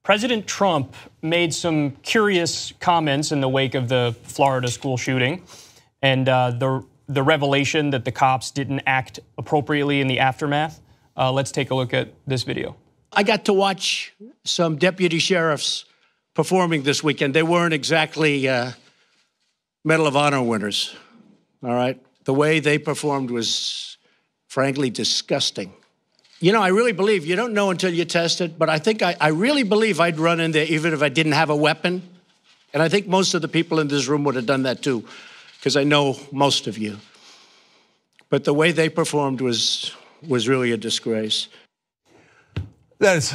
President Trump made some curious comments in the wake of the Florida school shooting and the revelation that the cops didn't act appropriately in the aftermath. Let's take a look at this video. I got to watch some deputy sheriffs performing this weekend. They weren't exactly Medal of Honor winners, all right? The way they performed was, frankly, disgusting. You know, I really believe, you don't know until you test it, but I really believe I'd run in there even if I didn't have a weapon. And I think most of the people in this room would have done that too, because I know most of you. But the way they performed was really a disgrace. That is,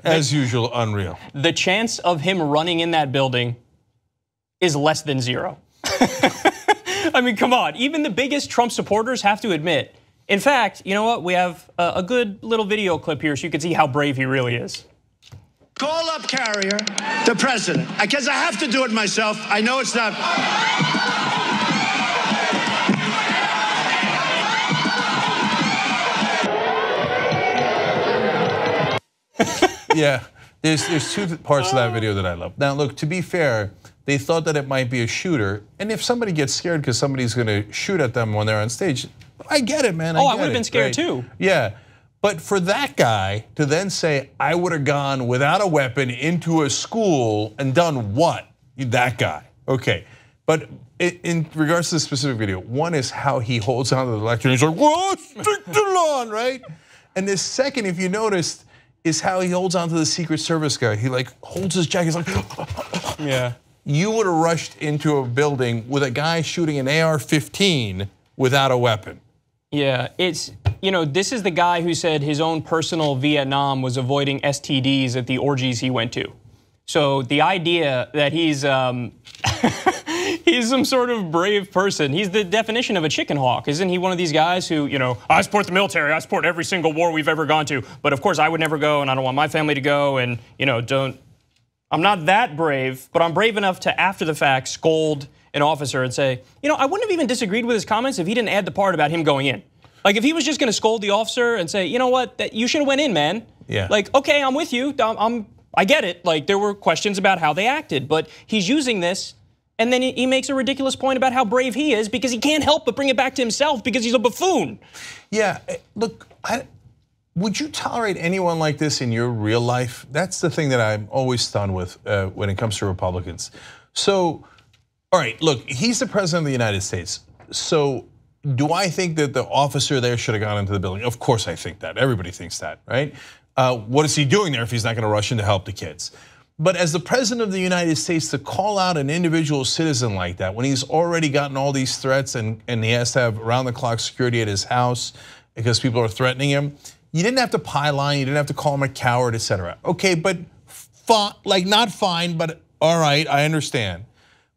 as usual, unreal. The chance of him running in that building is less than zero. I mean, come on. Even the biggest Trump supporters have to admit. In fact, you know what? We have a good little video clip here so you can see how brave he really is. Call up Carrier, the president, because I have to do it myself. I know it's not. Yeah, there's two parts of that video that I love. Now, look, to be fair, they thought that it might be a shooter, and if somebody gets scared because somebody's going to shoot at them when they're on stage, I get it, man. I would have been scared too. Yeah, but for that guy to then say, I would have gone without a weapon into a school and done what? That guy, okay. But in regards to the specific video, one is how he holds onto the lectern. He's like, whoa, stick to the lawn, right? And the second, if you noticed, is how he holds onto the Secret Service guy. He like holds his jacket, he's like, yeah. You would have rushed into a building with a guy shooting an AR-15 without a weapon. Yeah, it's, you know, this is the guy who said his own personal Vietnam was avoiding STDs at the orgies he went to. So the idea that he's he's some sort of brave person. He's the definition of a chicken hawk. Isn't he one of these guys who, you know, I support the military, I support every single war we've ever gone to, but of course I would never go and I don't want my family to go and, you know, I'm not that brave, but I'm brave enough to, after the fact, scold an officer and say, you know, I wouldn't have even disagreed with his comments if he didn't add the part about him going in. Like if he was just going to scold the officer and say, you know what, you should have went in, man. Yeah. Like, okay, I'm with you. I get it. Like there were questions about how they acted, but he's using this and then he makes a ridiculous point about how brave he is because he can't help but bring it back to himself because he's a buffoon. Yeah, look, would you tolerate anyone like this in your real life? That's the thing that I'm always stunned with when it comes to Republicans. So, all right, look, he's the president of the United States. So do I think that the officer there should have gone into the building? Of course I think that. Everybody thinks that, right? What is he doing there if he's not going to rush in to help the kids? But as the president of the United States, to call out an individual citizen like that, when he's already gotten all these threats and he has to have round-the-clock security at his house because people are threatening him, you didn't have to pile on, you didn't have to call him a coward, etc. Okay, but like not fine, but all right, I understand.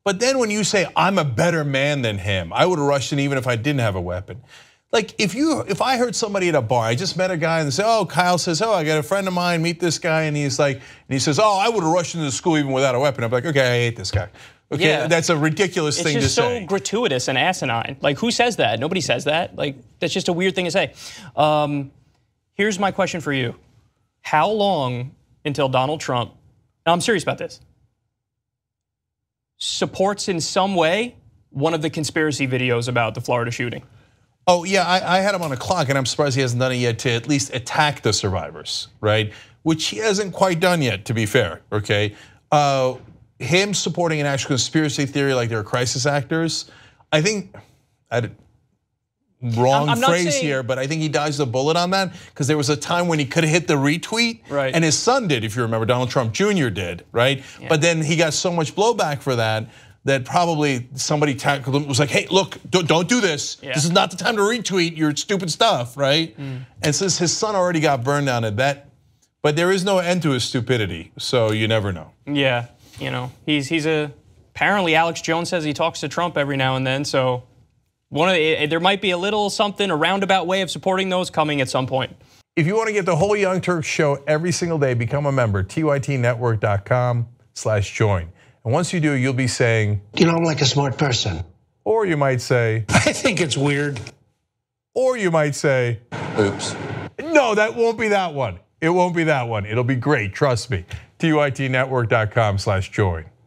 But then when you say, I'm a better man than him, I would have rushed in even if I didn't have a weapon. Like if I heard somebody at a bar, I just met a guy and they say, oh, Kyle says, oh, I got a friend of mine, meet this guy, and he says, oh, I would have rushed into the school even without a weapon. I'm like, okay, I hate this guy. Okay, yeah. That's a ridiculous thing to say. It's just so gratuitous and asinine. Like who says that? Nobody says that. Like that's just a weird thing to say. Here's my question for you. How long until Donald Trump, and I'm serious about this, supports in some way one of the conspiracy videos about the Florida shooting? Oh yeah, I had him on a clock and I'm surprised he hasn't done it yet to at least attack the survivors, right? Which he hasn't quite done yet, to be fair, okay? Him supporting an actual conspiracy theory like they're crisis actors, I think, wrong phrase here, but I think he dodged the bullet on that because there was a time when he could have hit the retweet, right. And his son did, if you remember, Donald Trump Jr. did, right? Yeah. But then he got so much blowback for that probably somebody tackled him, was like, hey, look, don't do this. Yeah. This is not the time to retweet your stupid stuff, right? And since his son already got burned on it, but there is no end to his stupidity, so you never know. Yeah, you know, apparently Alex Jones says he talks to Trump every now and then, so there might be a little something, a roundabout way of supporting those coming at some point. If you want to get the whole Young Turks show every single day, become a member, tytnetwork.com/join. And once you do, you'll be saying, you know, I'm like a smart person. Or you might say, I think it's weird. Or you might say, oops. No, that won't be that one. It won't be that one. It'll be great, trust me. tytnetwork.com/join.